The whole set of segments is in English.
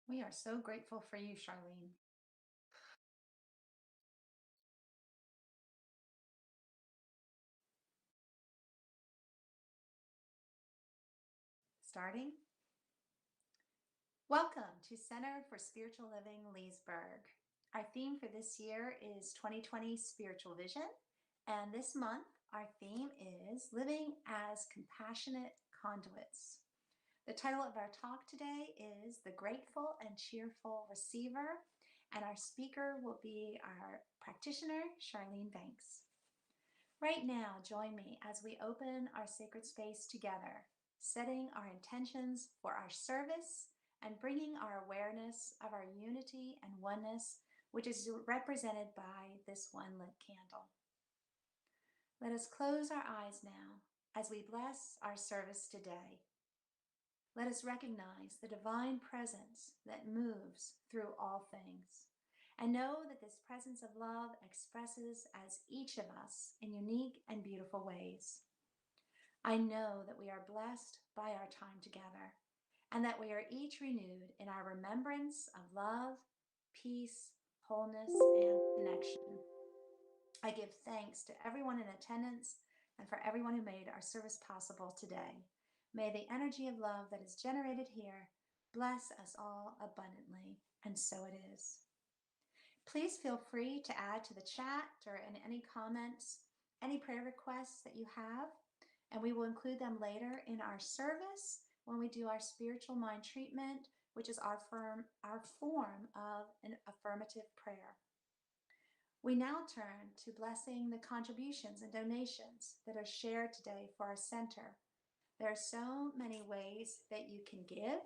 We are so grateful for you, Charlene. Starting. Welcome to Center for Spiritual Living Leesburg. Our theme for this year is 2020 Spiritual Vision, and this month our theme is Living as Compassionate Conduits. The title of our talk today is The Grateful and Cheerful Receiver, and our speaker will be our practitioner, Charlene Banks. Right now, join me as we open our sacred space together, setting our intentions for our service and bringing our awareness of our unity and oneness, which is represented by this one lit candle. Let us close our eyes now as we bless our service today. Let us recognize the divine presence that moves through all things, and know that this presence of love expresses as each of us in unique and beautiful ways. I know that we are blessed by our time together, and that we are each renewed in our remembrance of love, peace, wholeness, and connection. I give thanks to everyone in attendance and for everyone who made our service possible today. May the energy of love that is generated here bless us all abundantly, and so it is. Please feel free to add to the chat or in any comments, any prayer requests that you have, and we will include them later in our service when we do our spiritual mind treatment, which is our form of an affirmative prayer. We now turn to blessing the contributions and donations that are shared today for our center. There are so many ways that you can give,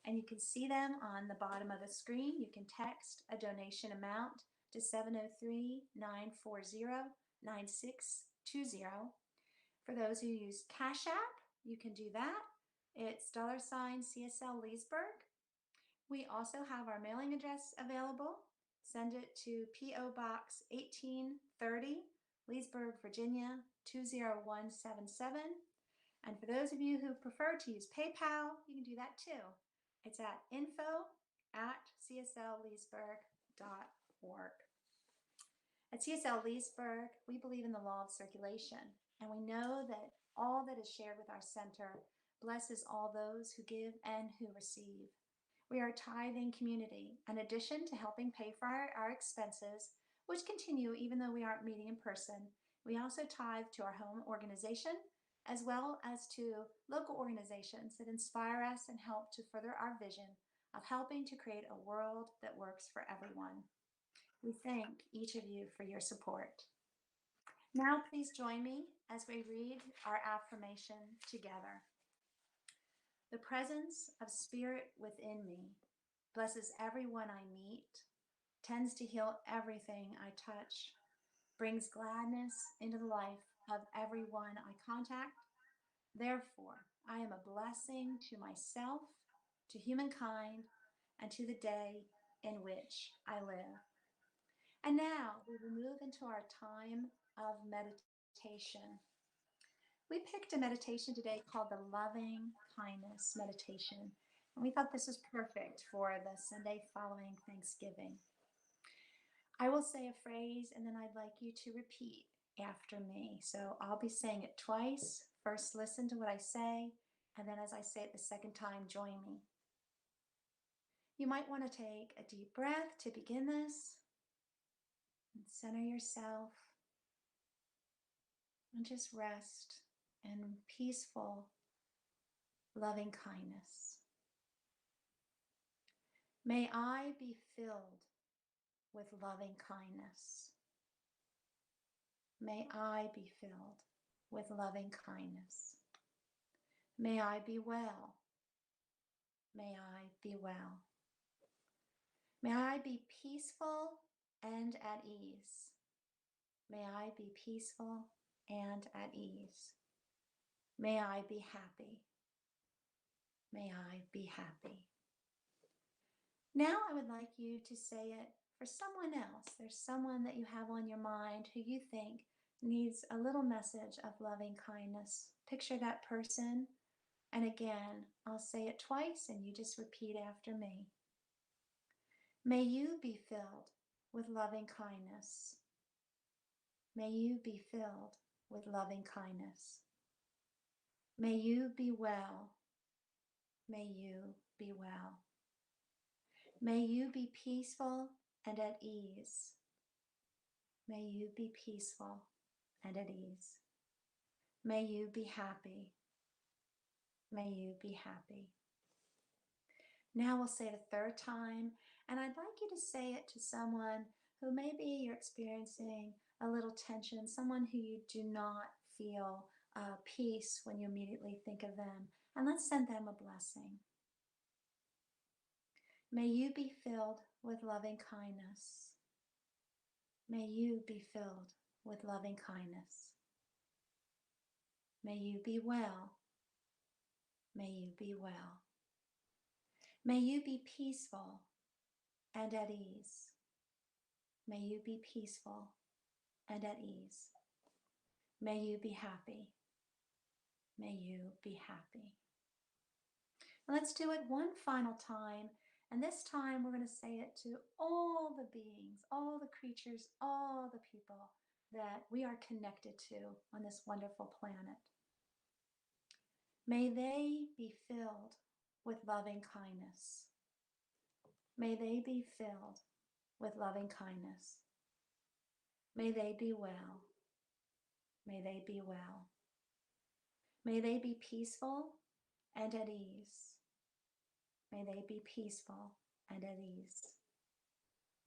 and you can see them on the bottom of the screen. You can text a donation amount to 703-940-9620. For those who use Cash App, you can do that. It's $CSL Leesburg. We also have our mailing address available. Send it to P.O. Box 1830, Leesburg, Virginia 20177. And for those of you who prefer to use PayPal, you can do that too. It's at info@cslleesburg.org. At CSL Leesburg, we believe in the law of circulation, and we know that all that is shared with our center blesses all those who give and who receive. We are a tithing community. In addition to helping pay for our expenses, which continue even though we aren't meeting in person, we also tithe to our home organization, as well as to local organizations that inspire us and help to further our vision of helping to create a world that works for everyone. We thank each of you for your support. Now, please join me as we read our affirmation together. The presence of spirit within me blesses everyone I meet, tends to heal everything I touch, brings gladness into the life of everyone I contact. Therefore, I am a blessing to myself, to humankind, and to the day in which I live. And now we will move into our time of meditation. We picked a meditation today called the Loving Kindness Meditation, and we thought this was perfect for the Sunday following Thanksgiving. I will say a phrase and then I'd like you to repeat after me. So I'll be saying it twice. First, listen to what I say, and then as I say it the second time, join me. You might want to take a deep breath to begin this and center yourself and just rest in peaceful, loving kindness. May I be filled with loving kindness. May I be filled with loving kindness. May I be well. May I be well. May I be peaceful and at ease. May I be peaceful and at ease. May I be happy. May I be happy. Now I would like you to say it for someone else. There's someone that you have on your mind who you think needs a little message of loving kindness. Picture that person. And again, I'll say it twice and you just repeat after me. May you be filled with loving kindness. May you be filled with loving kindness. May you be well. May you be well. May you be peaceful and at ease. May you be peaceful and at ease. May you be happy. May you be happy. Now we'll say it a third time, and I'd like you to say it to someone who maybe you're experiencing a little tension, someone who you do not feel peace when you immediately think of them, and let's send them a blessing. May you be filled with loving kindness. May you be filled with loving kindness. May you be well. May you be well. May you be peaceful and at ease. May you be peaceful and at ease. May you be happy. May you be happy. And let's do it one final time. And this time we're going to say it to all the beings, all the creatures, all the people that we are connected to on this wonderful planet. May they be filled with loving kindness. May they be filled with loving kindness. May they be well. May they be well. May they be peaceful and at ease. May they be peaceful and at ease.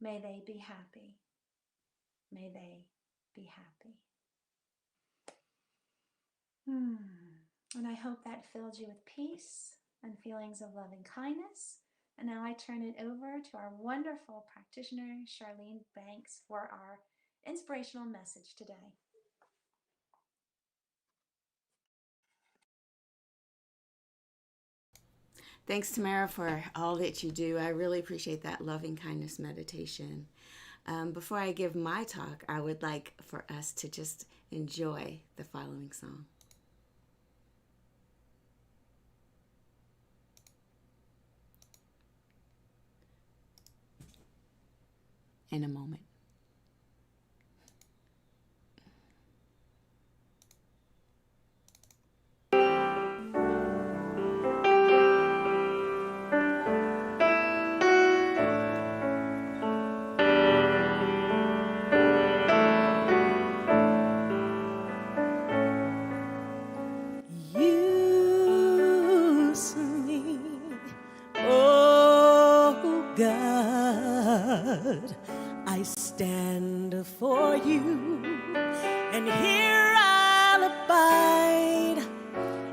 May they be happy. May they be happy. And I hope that filled you with peace and feelings of loving kindness. And now I turn it over to our wonderful practitioner, Charlene Banks, for our inspirational message today. Thanks, Tamara, for all that you do. I really appreciate that loving kindness meditation. Before I give my talk, I would like for us to just enjoy the following song. In a moment. Use me, oh God, I stand for you, and here I'll abide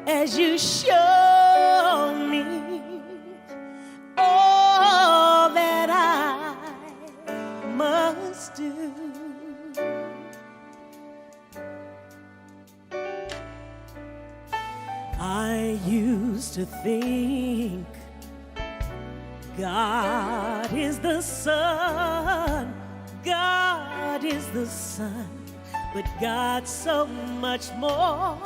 as you show me all that I must do. I used to think God is the sun, God is the sun, but God's so much more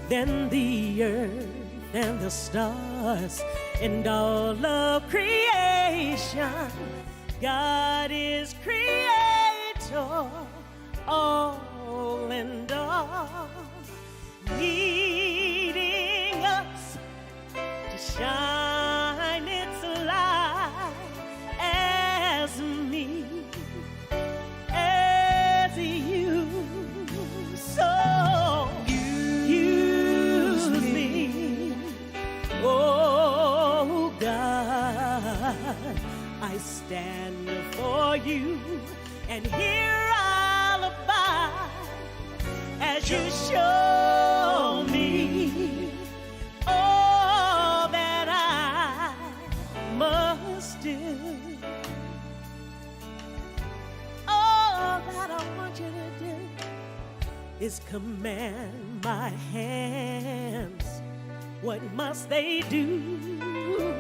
than the earth and the stars and all of creation. God is creator, all and all, needing us to shine its light as me, as you. So use me, oh God, I stand for you, and here I'll abide as you show me all that I must do. All that I want you to do is command my hands. What must they do?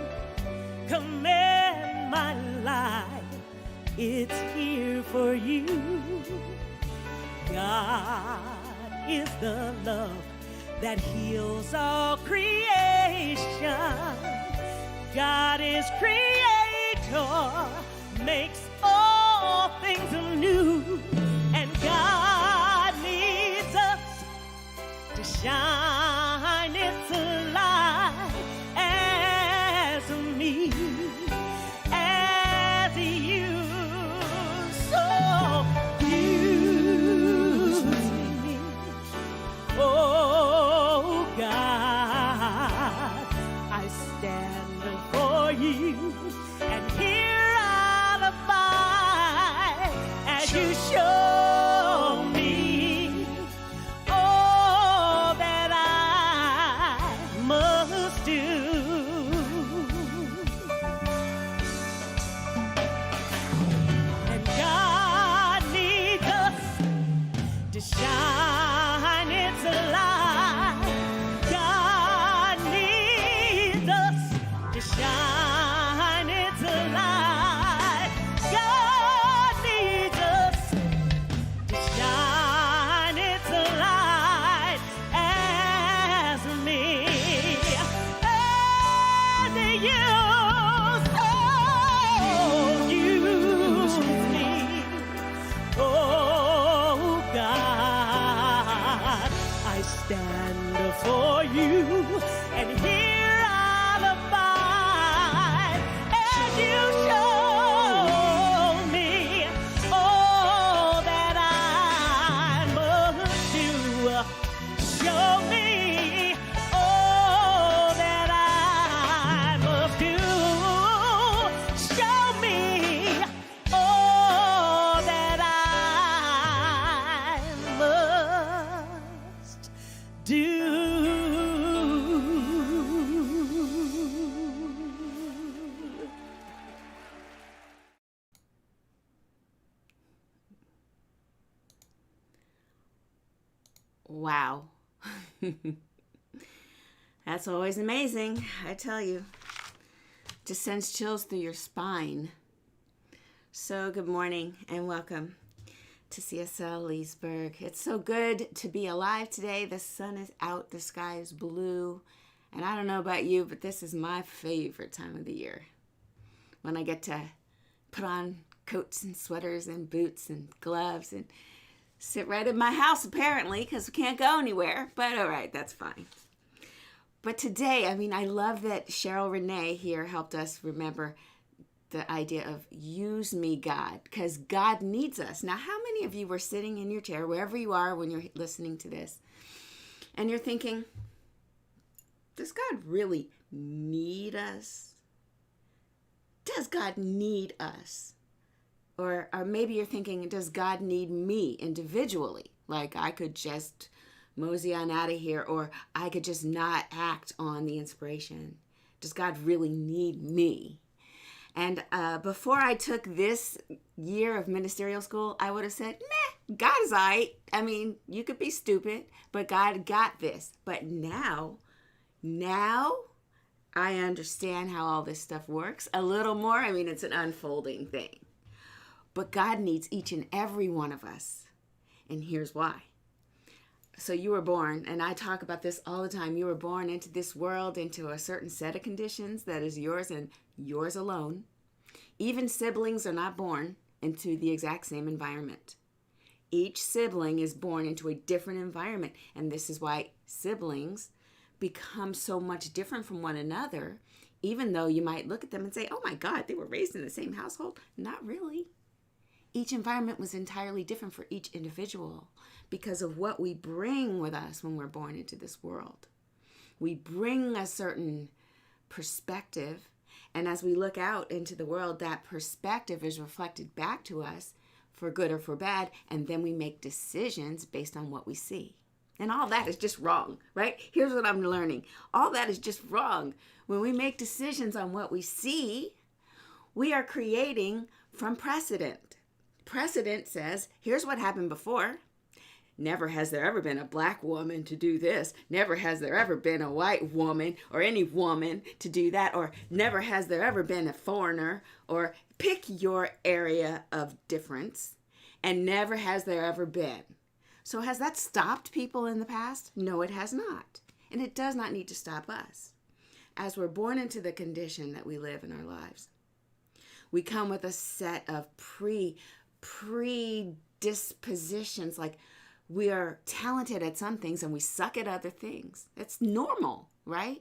Command my life, it's here for you. God is the love that heals all creation. God is creator, makes all things anew. And God needs us to shine its light as me, as you. So use me, oh God, I stand before you, and here I'll abide as you show me all that I must do. And God needs us to shine its light. God needs us to shine its light. God needs us to shine its light as me. As you so use me. Oh God, I stand before you, and here I'll abide as you show me all that I must do. Show me all that I must do. Show me all that I must do. Wow. That's always amazing, I tell you. Just sends chills through your spine. So good morning and welcome to CSL Leesburg. It's so good to be alive today. The sun is out, the sky is blue. And I don't know about you, but this is my favorite time of the year. When I get to put on coats and sweaters and boots and gloves and sit right in my house, apparently, because we can't go anywhere. But all right, that's fine. But today, I love that Cheryl Renee here helped us remember the idea of use me, God, because God needs us. Now, how many of you were sitting in your chair, wherever you are when you're listening to this, and you're thinking, does God really need us? Does God need us? Or maybe you're thinking, does God need me individually? Like I could just mosey on out of here, or I could just not act on the inspiration. Does God really need me? And before I took this year of ministerial school, I would have said, meh, God is all right. You could be stupid, but God got this. But now I understand how all this stuff works a little more. It's an unfolding thing. But God needs each and every one of us. And here's why. So you were born, and I talk about this all the time. You were born into this world, into a certain set of conditions that is yours and yours alone. Even siblings are not born into the exact same environment. Each sibling is born into a different environment. And this is why siblings become so much different from one another, even though you might look at them and say, oh my God, they were raised in the same household. Not really. Each environment was entirely different for each individual because of what we bring with us when we're born into this world. We bring a certain perspective, and as we look out into the world, that perspective is reflected back to us for good or for bad, and then we make decisions based on what we see. And all that is just wrong, right? Here's what I'm learning. All that is just wrong. When we make decisions on what we see, we are creating from precedent. Precedent says, here's what happened before. Never has there ever been a black woman to do this. Never has there ever been a white woman or any woman to do that. Or never has there ever been a foreigner. Or pick your area of difference. And never has there ever been. So has that stopped people in the past? No, it has not. And it does not need to stop us. As we're born into the condition that we live in our lives, We come with a set of predispositions, like we are talented at some things and we suck at other things. It's normal, right?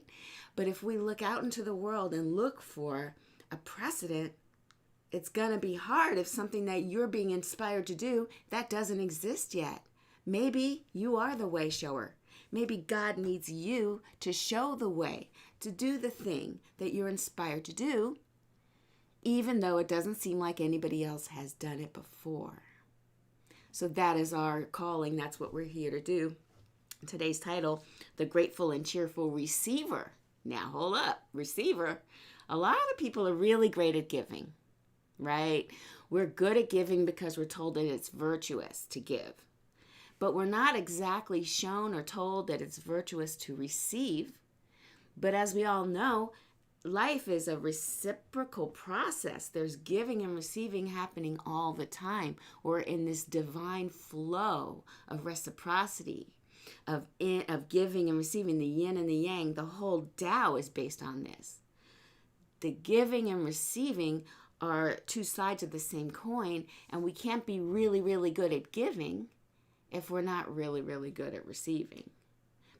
But if we look out into the world and look for a precedent, it's going to be hard if something that you're being inspired to do, that doesn't exist yet. Maybe you are the way shower. Maybe God needs you to show the way, to do the thing that you're inspired to do, even though it doesn't seem like anybody else has done it before. So that is our calling. That's what we're here to do. Today's title, The Grateful and Cheerful Receiver. Now, hold up. Receiver. A lot of people are really great at giving, right? We're good at giving because we're told that it's virtuous to give. But we're not exactly shown or told that it's virtuous to receive. But as we all know, life is a reciprocal process. There's giving and receiving happening all the time. We're in this divine flow of reciprocity, of giving and receiving, the yin and the yang. The whole Tao is based on this. The giving and receiving are two sides of the same coin, and we can't be really, really good at giving if we're not really, really good at receiving.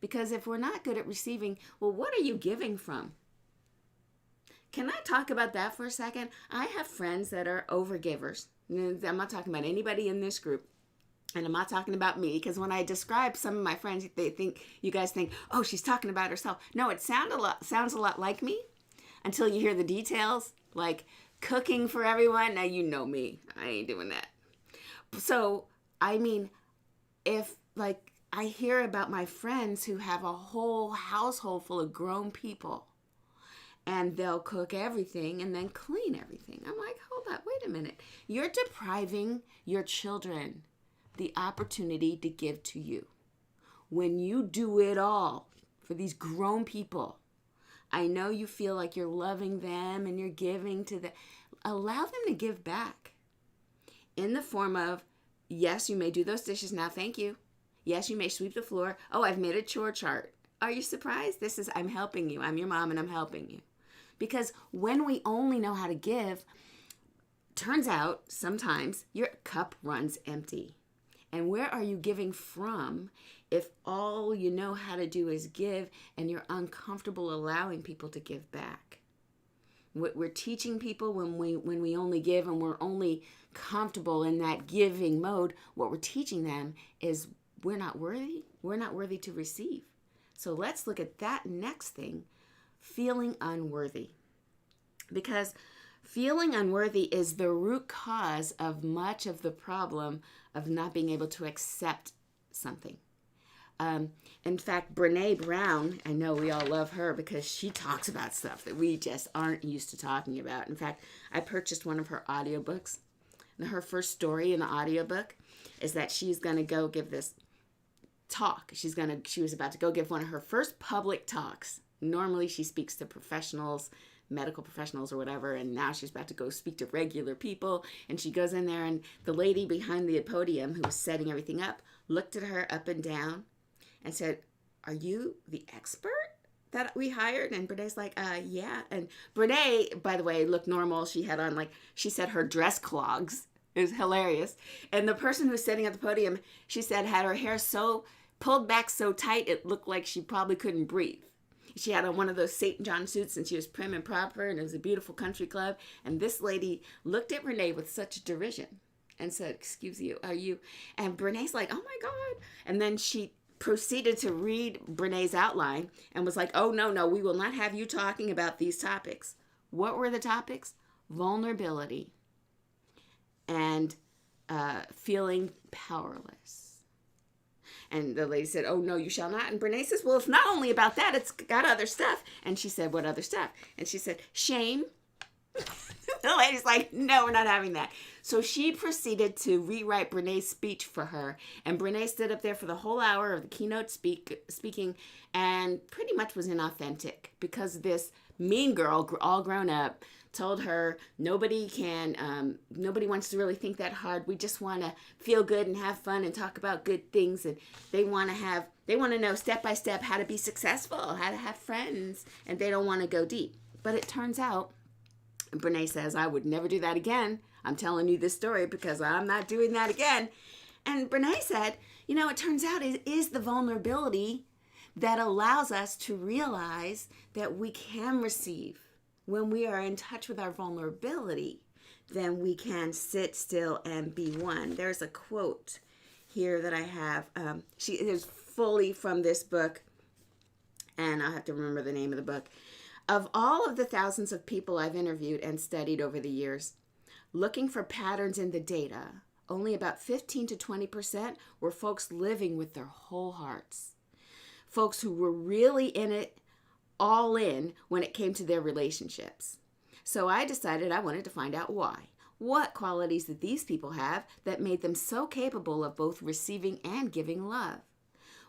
Because if we're not good at receiving, well, what are you giving from? Can I talk about that for a second? I have friends that are overgivers. I'm not talking about anybody in this group. And I'm not talking about me, because when I describe some of my friends, you guys think, oh, she's talking about herself. No, it sounds a lot like me until you hear the details, like cooking for everyone. Now, you know me. I ain't doing that. So, I mean, if like I hear about my friends who have a whole household full of grown people, and they'll cook everything and then clean everything. I'm like, hold up, wait a minute. You're depriving your children the opportunity to give to you. When you do it all for these grown people, I know you feel like you're loving them and you're giving to them. Allow them to give back in the form of, yes, you may do those dishes now, thank you. Yes, you may sweep the floor. Oh, I've made a chore chart. Are you surprised? I'm helping you. I'm your mom and I'm helping you. Because when we only know how to give, turns out sometimes your cup runs empty. And where are you giving from if all you know how to do is give and you're uncomfortable allowing people to give back? What we're teaching people when we only give and we're only comfortable in that giving mode, what we're teaching them is we're not worthy. We're not worthy to receive. So let's look at that next thing, feeling unworthy. Because feeling unworthy is the root cause of much of the problem of not being able to accept something. In fact, Brene Brown, I know we all love her because she talks about stuff that we just aren't used to talking about. In fact, I purchased one of her audiobooks. And her first story in the audiobook is that she's going to go give this talk. She was about to go give one of her first public talks. Normally she speaks to professionals, medical professionals or whatever, and now she's about to go speak to regular people. And she goes in there, and the lady behind the podium who was setting everything up looked at her up and down and said, "Are you the expert that we hired?" And Brene's like, yeah. And Brene, by the way, looked normal. She had on, like, she said her dress clogs. It was hilarious. And the person who was sitting at the podium, she said, had her hair so pulled back so tight, it looked like she probably couldn't breathe. She had on one of those St. John suits, and she was prim and proper, and it was a beautiful country club. And this lady looked at Brene with such derision and said, "Excuse you, are you?" And Brene's like, "Oh my God." And then she proceeded to read Brene's outline and was like, "Oh, no, we will not have you talking about these topics." What were the topics? Vulnerability and feeling powerless. And the lady said, "Oh, no, you shall not." And Brene says, "Well, it's not only about that. It's got other stuff." And she said, "What other stuff?" And she said, "Shame." The lady's like, "No, we're not having that." So she proceeded to rewrite Brene's speech for her. And Brene stood up there for the whole hour of the keynote speaking and pretty much was inauthentic because this mean girl, all grown up, told her nobody wants to really think that hard. We just want to feel good and have fun and talk about good things. And they want to know step by step how to be successful, how to have friends, and they don't want to go deep. But it turns out Brene says, I would never do that again. I'm telling you this story because I'm not doing that again. And Brene said, it turns out it is the vulnerability that allows us to realize that we can receive. When we are in touch with our vulnerability, then we can sit still and be one. There's a quote here that I have. She is fully from this book, and I'll have to remember the name of the book. Of all of the thousands of people I've interviewed and studied over the years, looking for patterns in the data, only about 15 to 20% were folks living with their whole hearts. Folks who were really in it, all in, when it came to their relationships. So I decided I wanted to find out why. What qualities did these people have that made them so capable of both receiving and giving love?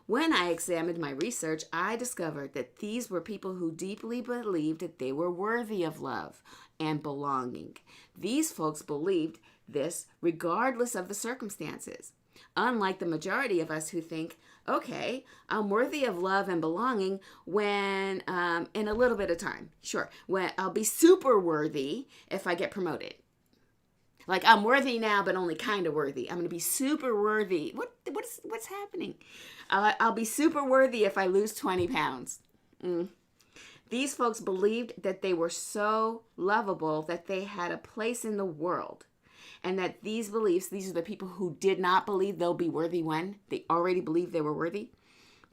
When I examined my research, I discovered that these were people who deeply believed that they were worthy of love and belonging. These folks believed this regardless of the circumstances. Unlike the majority of us who think, okay, I'm worthy of love and belonging when, in a little bit of time. Sure, when I'll be super worthy if I get promoted. Like, I'm worthy now, but only kind of worthy. I'm going to be super worthy. What's happening? I'll be super worthy if I lose 20 pounds. These folks believed that they were so lovable that they had a place in the world. And that these beliefs, these are the people who did not believe they'll be worthy when they already believed they were worthy.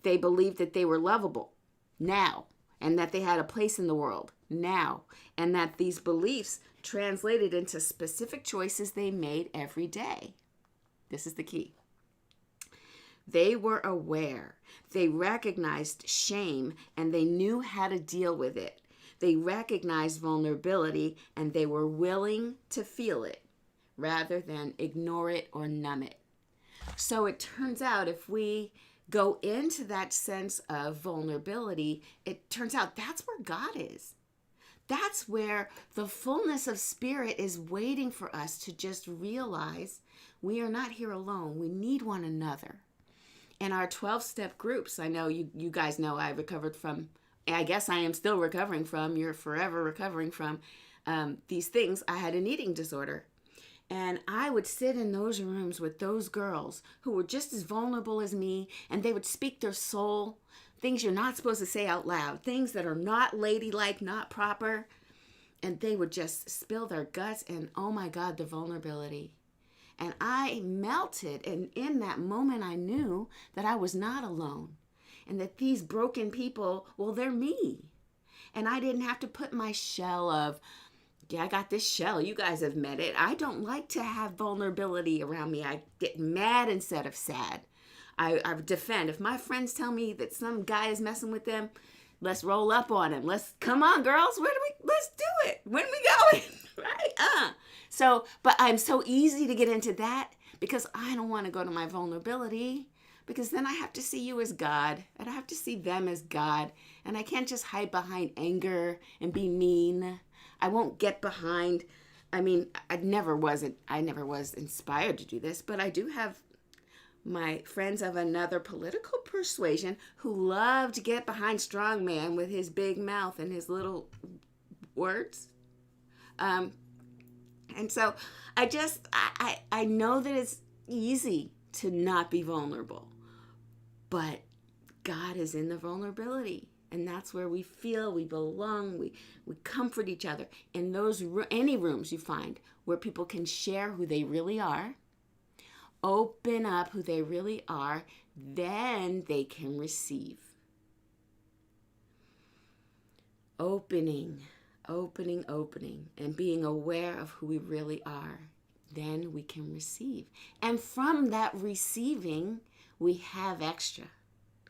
They believed that they were lovable now, and that they had a place in the world now, and that these beliefs translated into specific choices they made every day. This is the key. They were aware. They recognized shame, and they knew how to deal with it. They recognized vulnerability, and they were willing to feel it, rather than ignore it or numb it. So it turns out if we go into that sense of vulnerability, it turns out that's where God is. That's where the fullness of spirit is waiting for us to just realize we are not here alone. We need one another. In our 12-step groups, I know you guys know I recovered from, I guess I am still recovering from, you're forever recovering from these things. I had an eating disorder. And I would sit in those rooms with those girls who were just as vulnerable as me, and they would speak their soul, things you're not supposed to say out loud, things that are not ladylike, not proper. And they would just spill their guts, and oh my God, the vulnerability. And I melted, and in that moment I knew that I was not alone, and that these broken people, well, they're me. And I didn't have to put my shell of, I got this shell. You guys have met it. I don't like to have vulnerability around me. I get mad instead of sad. I defend. If my friends tell me that some guy is messing with them, let's roll up on him. Come on, girls. Let's do it. When we going? Right? But I'm so easy to get into that because I don't want to go to my vulnerability, because then I have to see you as God, and I have to see them as God, and I can't just hide behind anger and be mean. I won't get behind, I never was inspired to do this, but I do have my friends of another political persuasion who love to get behind strong man with his big mouth and his little words. And so I know that it's easy to not be vulnerable, but God is in the vulnerability. And that's where we feel we belong. We comfort each other. In those any rooms you find where people can share who they really are, open up who they really are, then they can receive. Opening, and being aware of who we really are, then we can receive. And from that receiving, we have extra.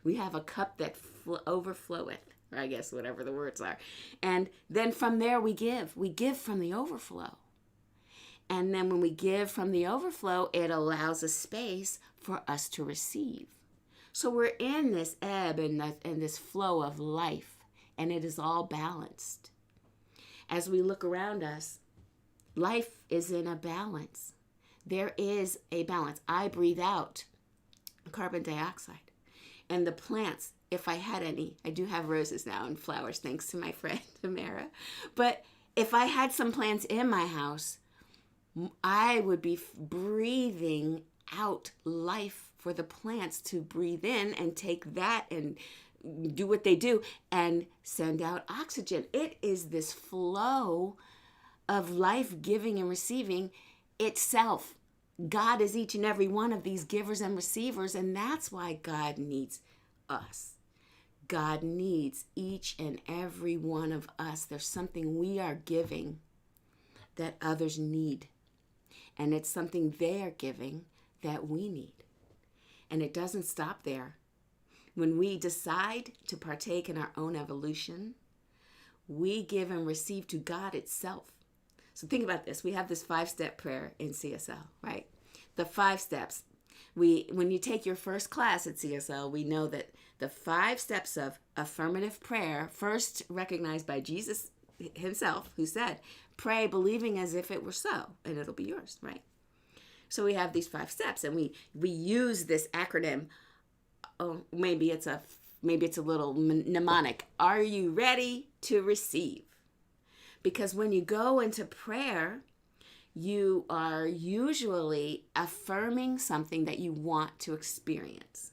We have a cup that overfloweth, or I guess whatever the words are. And then from there we give. We give from the overflow. And then when we give from the overflow, it allows a space for us to receive. So we're in this ebb and this flow of life, and it is all balanced. As we look around us, life is in a balance. There is a balance. I breathe out carbon dioxide. And the plants, if I had any, I do have roses now and flowers, thanks to my friend Tamara. But If I had some plants in my house, I would be breathing out life for the plants to breathe in and take that and do what they do and send out oxygen. It is this flow of life giving and receiving itself. God is each and every one of these givers and receivers, and that's why God needs us. God needs each and every one of us. There's something we are giving that others need, and it's something they are giving that we need. And it doesn't stop there. When we decide to partake in our own evolution, we give and receive to God itself. So think about this. We have this 5-step prayer in CSL, right? The 5 steps. When you take your first class at CSL, we know that the 5 steps of affirmative prayer, first recognized by Jesus himself, who said, pray believing as if it were so, and it'll be yours, right? So we have these 5 steps, and we use this acronym. Oh, maybe it's a little mnemonic. Are you ready to receive? Because when you go into prayer, you are usually affirming something that you want to experience.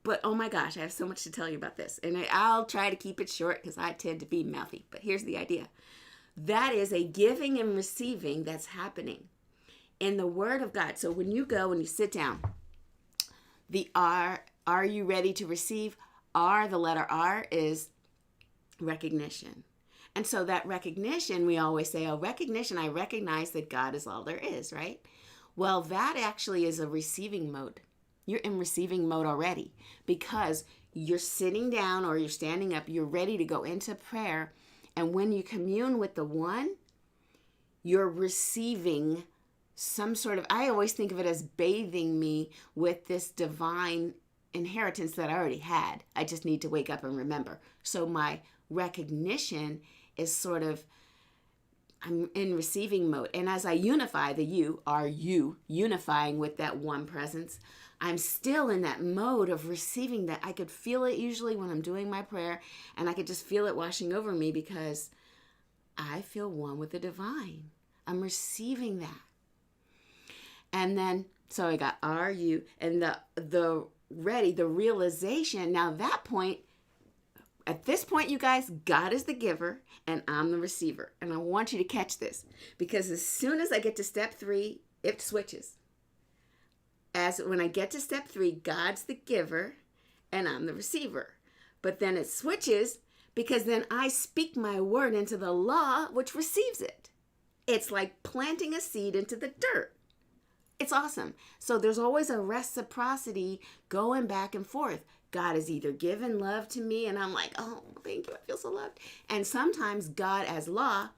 But oh my gosh, I have so much to tell you about this. And I'll try to keep it short because I tend to be mouthy. But here's the idea. That is a giving and receiving that's happening in the Word of God. So when you go and you sit down, the are you ready to receive? The letter R is recognition. And so that recognition, we always say, recognition, I recognize that God is all there is, right? Well, that actually is a receiving mode. You're in receiving mode already because you're sitting down or you're standing up, you're ready to go into prayer. And when you commune with the One, you're receiving some sort of, I always think of it as bathing me with this divine inheritance that I already had. I just need to wake up and remember. So my recognition is sort of, I'm in receiving mode. And as I unify the you unifying with that one presence, I'm still in that mode of receiving that. I could feel it usually when I'm doing my prayer, and I could just feel it washing over me because I feel one with the divine. I'm receiving that. And then, so I got are you, and the ready, the realization. Now that point, at this point, you guys, God is the giver and I'm the receiver. And I want you to catch this because as soon as I get to step 3, it switches. As when I get to step 3, God's the giver and I'm the receiver. But then it switches because then I speak my word into the law, which receives it. It's like planting a seed into the dirt. It's awesome. So there's always a reciprocity going back and forth. God is either giving love to me and I'm like, oh, thank you, I feel so loved. And sometimes God as law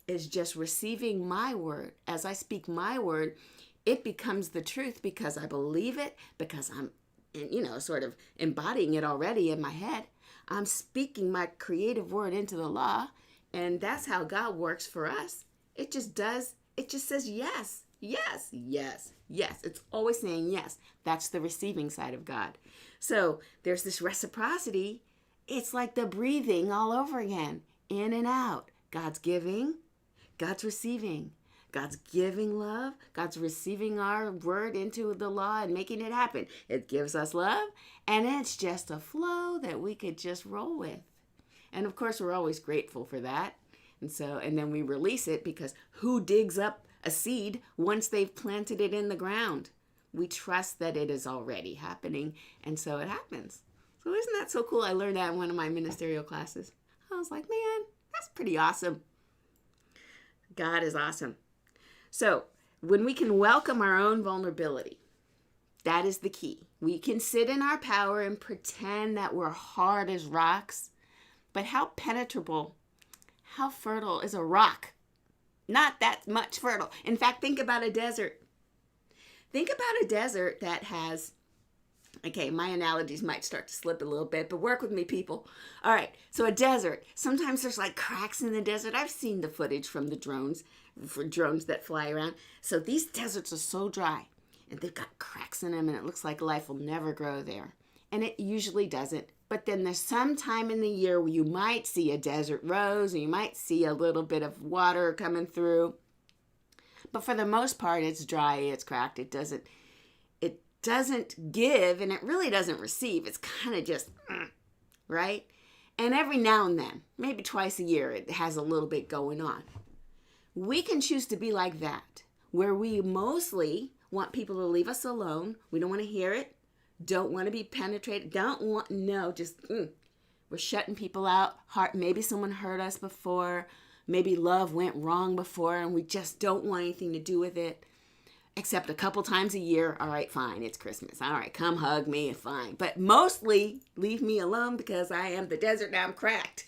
is just receiving my word. As I speak my word, it becomes the truth because I believe it, because I'm, sort of embodying it already in my head. I'm speaking my creative word into the law, and that's how God works for us. It just says yes, yes, yes, yes. It's always saying yes. That's the receiving side of God. So there's this reciprocity. It's like the breathing all over again, in and out. God's giving, God's receiving. God's giving love. God's receiving our word into the law and making it happen. It gives us love, and it's just a flow that we could just roll with. And of course, we're always grateful for that. And then we release it because who digs up a seed once they've planted it in the ground? We trust that it is already happening, and so it happens. So isn't that so cool? I learned that in one of my ministerial classes. I was like, man, that's pretty awesome. God is awesome. So when we can welcome our own vulnerability, that is the key. We can sit in our power and pretend that we're hard as rocks, but how penetrable, how fertile is a rock? Not that much fertile. In fact, think about a desert. Think about a desert that has, okay, my analogies might start to slip a little bit, but work with me, people. All right, so a desert. Sometimes there's like cracks in the desert. I've seen the footage from the drones, for drones that fly around. So these deserts are so dry, and they've got cracks in them, and it looks like life will never grow there. And it usually doesn't, But then there's some time in the year where you might see a desert rose, or you might see a little bit of water coming through. But for the most part, it's dry, it's cracked, it doesn't give, and it really doesn't receive. It's kind of just, right? And every now and then, maybe twice a year, it has a little bit going on. We can choose to be like that, where we mostly want people to leave us alone. We don't want to hear it, don't want to be penetrated, we're shutting people out. Maybe someone hurt us before, maybe love went wrong before, and we just don't want anything to do with it. Except a couple times a year. All right, fine, it's Christmas. All right, come hug me, fine. But mostly, leave me alone because I am the desert and I'm cracked.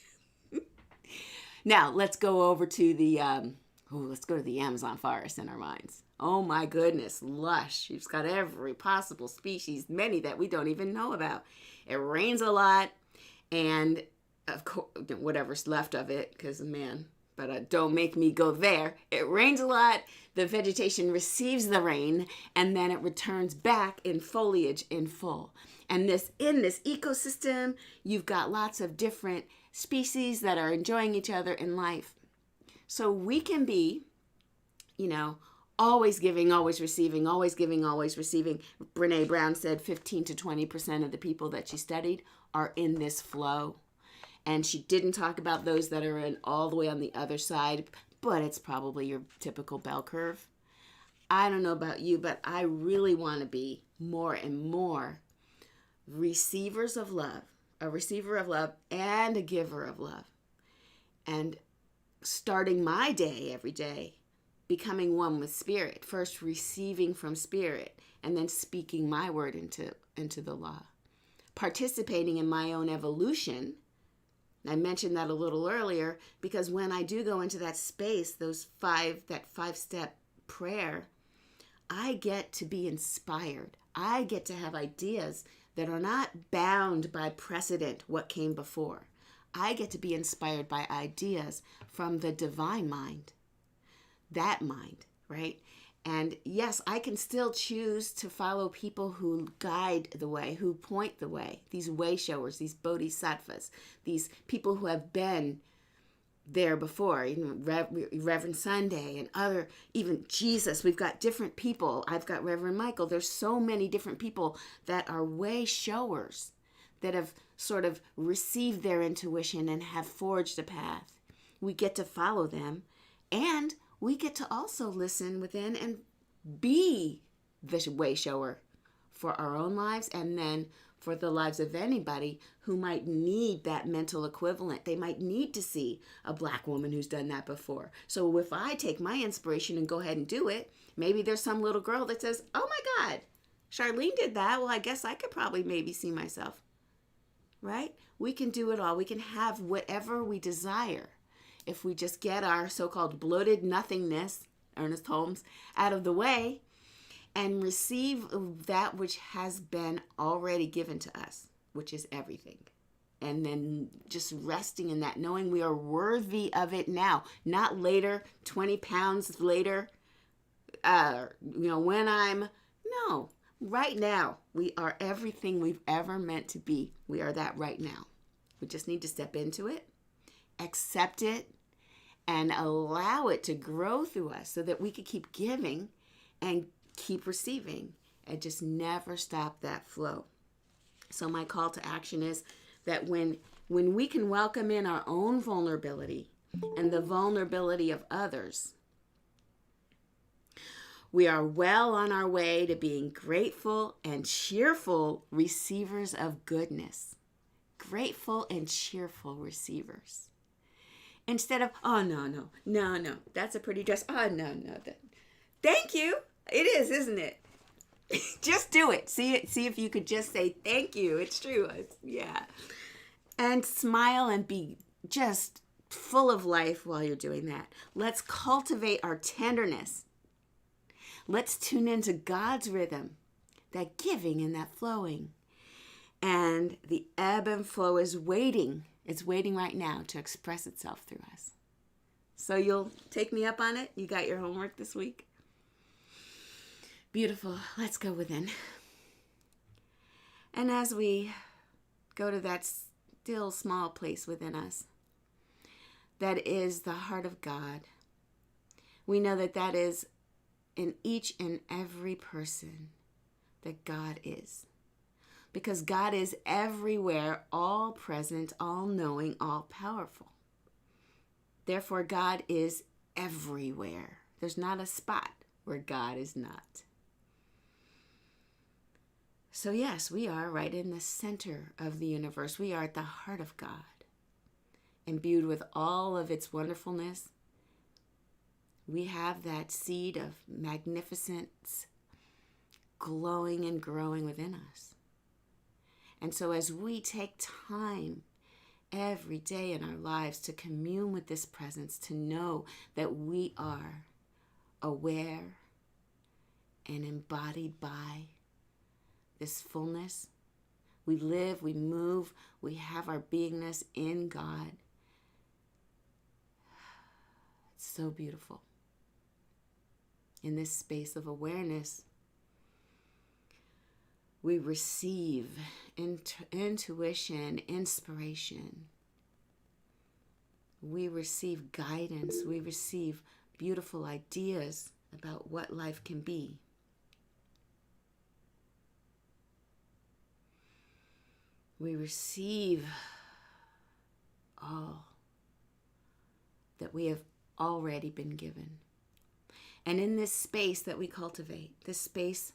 Now, let's go over to the Amazon forest in our minds. Oh my goodness, lush. It's got every possible species, many that we don't even know about. It rains a lot, and of course, whatever's left of it, because but don't make me go there. It rains a lot, the vegetation receives the rain, and then it returns back in foliage in full. And in this ecosystem, you've got lots of different species that are enjoying each other in life. So we can be, always giving, always receiving, always giving, always receiving. Brene Brown said 15 to 20% of the people that she studied are in this flow. And she didn't talk about those that are all the way on the other side, but it's probably your typical bell curve. I don't know about you, but I really want to be more and more receivers of love, a receiver of love and a giver of love. And starting my day every day, becoming one with Spirit, first receiving from Spirit, and then speaking my word into the law. Participating in my own evolution. I mentioned that a little earlier because when I do go into that space, that 5-step prayer, I get to be inspired. I get to have ideas that are not bound by precedent, what came before. I get to be inspired by ideas from the divine mind, that mind, right? And yes, I can still choose to follow people who guide the way, who point the way, these way showers, these bodhisattvas, these people who have been there before, Reverend Sunday and other, even Jesus. We've got different people. I've got Reverend Michael. There's so many different people that are way showers that have sort of received their intuition and have forged a path. We get to follow them, and we get to also listen within and be the way shower for our own lives, and then for the lives of anybody who might need that mental equivalent. They might need to see a Black woman who's done that before. So if I take my inspiration and go ahead and do it, maybe there's some little girl that says, oh my God, Charlene did that. Well, I guess I could probably maybe see myself, right? We can do it all. We can have whatever we desire if we just get our so-called bloated nothingness, Ernest Holmes, out of the way and receive that which has been already given to us, which is everything. And then just resting in that, knowing we are worthy of it now, not later, 20 pounds later, no, right now. We are everything we've ever meant to be. We are that right now. We just need to step into it, accept it, and allow it to grow through us so that we could keep giving and keep receiving and just never stop that flow. So my call to action is that when we can welcome in our own vulnerability and the vulnerability of others, we are well on our way to being grateful and cheerful receivers of goodness. Grateful and cheerful receivers. Instead of, oh, no, that's a pretty dress. Oh, no. Thank you. It is, isn't it? Just do it. See if you could just say thank you. It's true. Yeah. And smile and be just full of life while you're doing that. Let's cultivate our tenderness. Let's tune into God's rhythm, that giving and that flowing. And the ebb and flow is waiting. It's waiting right now to express itself through us. So you'll take me up on it? You got your homework this week? Beautiful. Let's go within. And as we go to that still small place within us that is the heart of God. We know that that is in each and every person that God is. Because God is everywhere, all present, all knowing, all powerful. Therefore, God is everywhere. There's not a spot where God is not. So yes, we are right in the center of the universe. We are at the heart of God, imbued with all of its wonderfulness. We have that seed of magnificence glowing and growing within us. And so as we take time every day in our lives to commune with this presence, to know that we are aware and embodied by this fullness, we live, we move, we have our beingness in God. It's so beautiful. In this space of awareness, we receive intuition, inspiration. We receive guidance. We receive beautiful ideas about what life can be. We receive all that we have already been given. And in this space that we cultivate, this space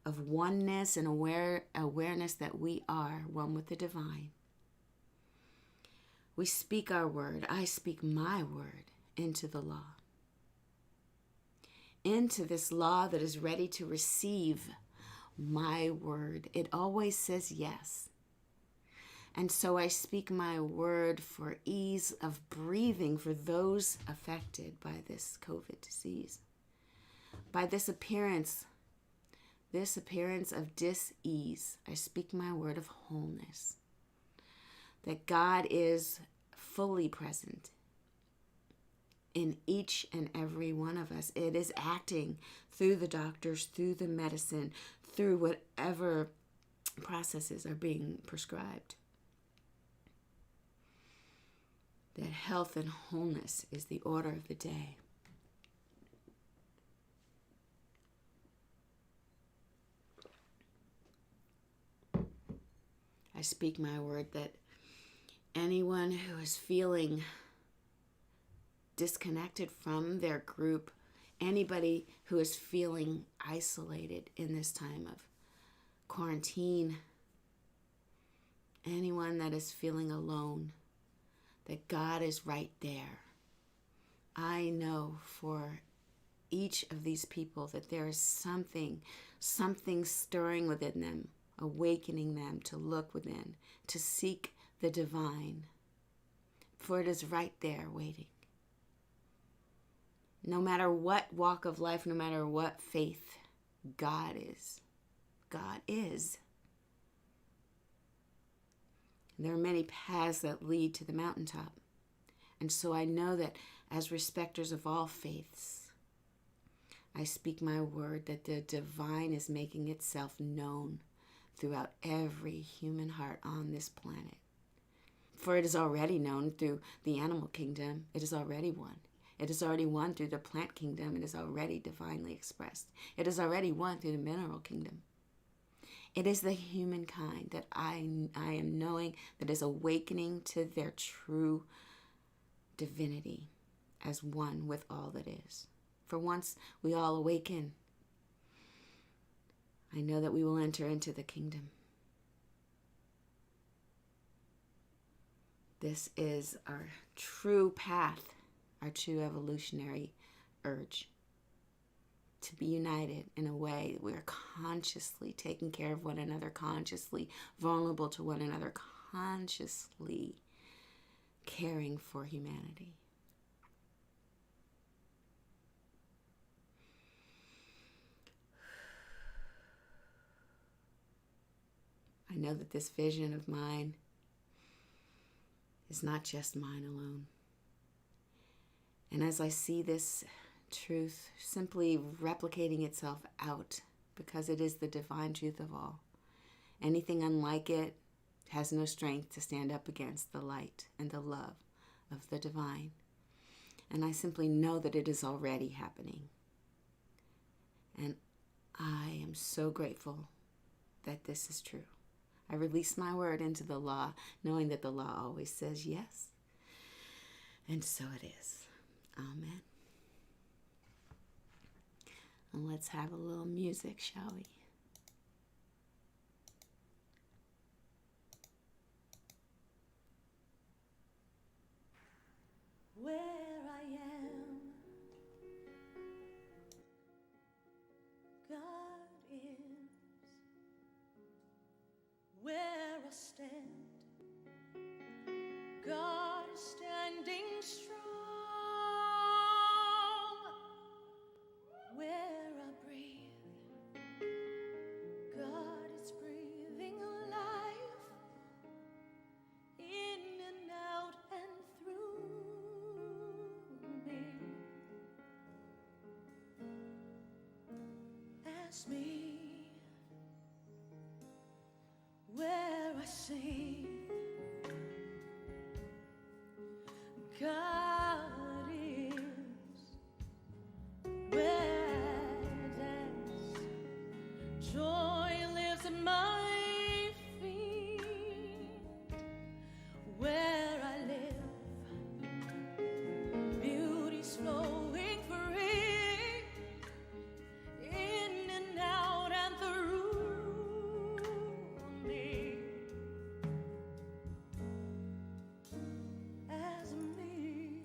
of oneness and awareness that we are one with the divine, we speak our word. I speak my word into the law. Into this law that is ready to receive my word. It always says yes. And so I speak my word for ease of breathing for those affected by this COVID disease. By this appearance of dis-ease, I speak my word of wholeness. That God is fully present in each and every one of us. It is acting through the doctors, through the medicine, through whatever processes are being prescribed. That health and wholeness is the order of the day. I speak my word that anyone who is feeling disconnected from their group, anybody who is feeling isolated in this time of quarantine, anyone that is feeling alone, that God is right there. I know for each of these people that there is something stirring within them, awakening them to look within, to seek the divine, for it is right there waiting. No matter what walk of life, no matter what faith, God is. God is. There are many paths that lead to the mountaintop. And so I know that as respecters of all faiths, I speak my word that the divine is making itself known throughout every human heart on this planet. For it is already known through the animal kingdom. It is already one. It is already one through the plant kingdom. It is already divinely expressed. It is already one through the mineral kingdom. It is the humankind that I am knowing that is awakening to their true divinity as one with all that is. For once we all awaken, I know that we will enter into the kingdom. This is our true path, our true evolutionary urge. To be united in a way that we are consciously taking care of one another, consciously vulnerable to one another, consciously caring for humanity. I know that this vision of mine is not just mine alone. And as I see this truth simply replicating itself out, because it is the divine truth of all, anything unlike it has no strength to stand up against the light and the love of the divine. And I simply know that it is already happening. And I am so grateful that this is true. I release my word into the law, knowing that the law always says yes. And so it is. Amen. And let's have a little music, shall we? Where I am, God is. Where I stand, God is standing strong. Where I breathe, God is breathing life in and out and through me. Ask me where I sing, God is. Where I dance, joy lives at my feet. Where I live, beauty's flowing free, in and out and through me. As me,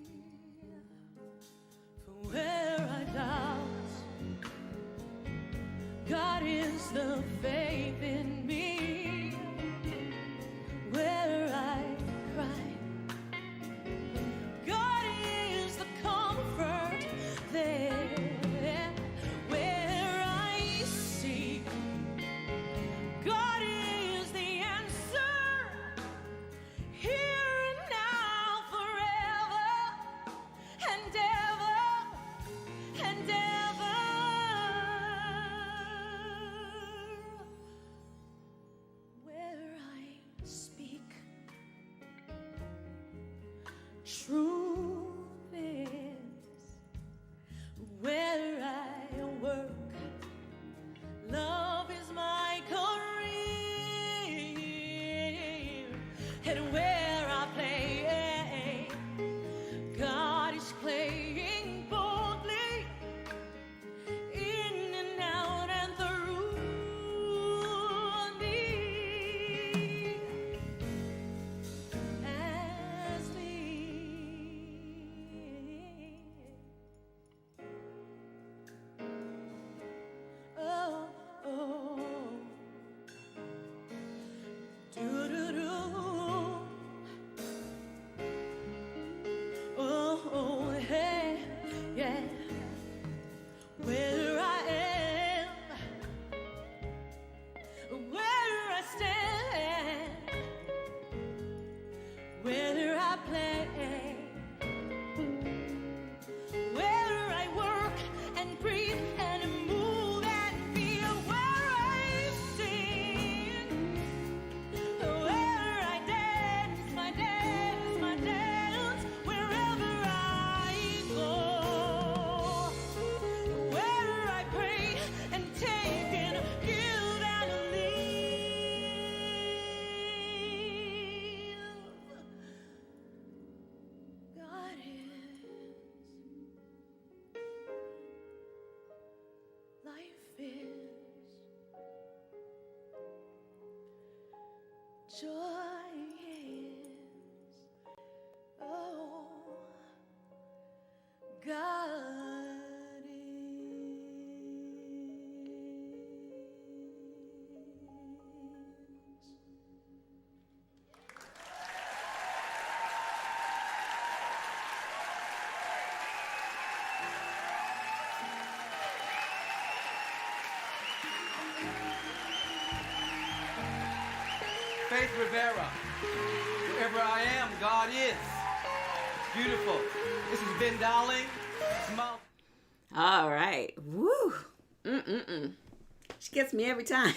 for where I doubt, God is the faith in me. Where I cry, God is the comfort there. Where I seek, God is the answer. Here and now, forever and ever and ever. Where I speak, truth is. Where I work, love is my career. And where I play, God is playing boldly, in and out and through me. As me. Oh, oh. Do-do-do. Oh, hey, yeah. Where I am, where I stand, where I play, where I work and breathe and move and feel, where I sing, where I dance, my dance, wherever I go, where I pray and take and give and leave. God is, life is, joy is, oh, God is. Faith Rivera. Wherever I am, God is. Beautiful. This is Ben Dowling. Smile. All right. Woo. She gets me every time.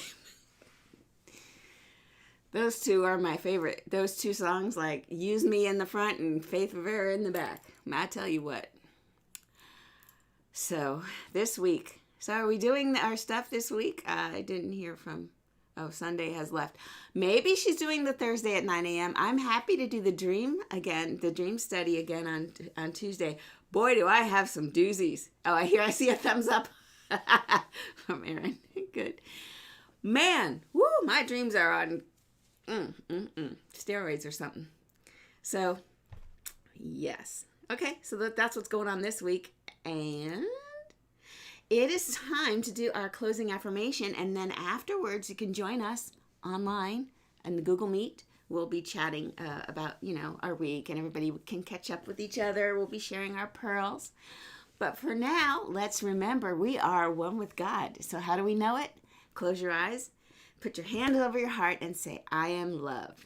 Those two are my favorite. Those two songs, like Use Me in the front and Faith Rivera in the back. I tell you what. So, this week. So, are we doing our stuff this week? I didn't hear from... Oh, Sunday has left. Maybe she's doing the Thursday at 9 a.m. I'm happy to do the dream study again on Tuesday. Boy, do I have some doozies. Oh, I see a thumbs up from Aaron. Good. Man, woo, my dreams are on steroids or something. So, yes. Okay, so that's what's going on this week. And it is time to do our closing affirmation. And then afterwards, you can join us online in the Google Meet. We'll be chatting about, our week, and everybody can catch up with each other. We'll be sharing our pearls. But for now, let's remember we are one with God. So how do we know it? Close your eyes, put your hand over your heart, and say, I am love.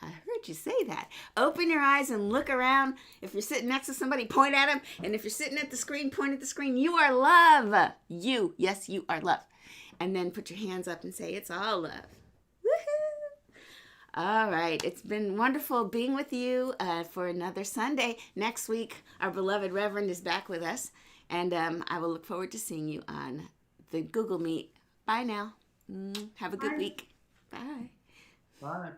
I heard you say that. Open your eyes and look around. If you're sitting next to somebody, point at them. And if you're sitting at the screen, point at the screen. You are love. Yes, you are love. And then put your hands up and say, it's all love. Woohoo! All right. It's been wonderful being with you for another Sunday. Next week, our beloved Reverend is back with us. And I will look forward to seeing you on the Google Meet. Bye now. Have a good week. Bye. Bye.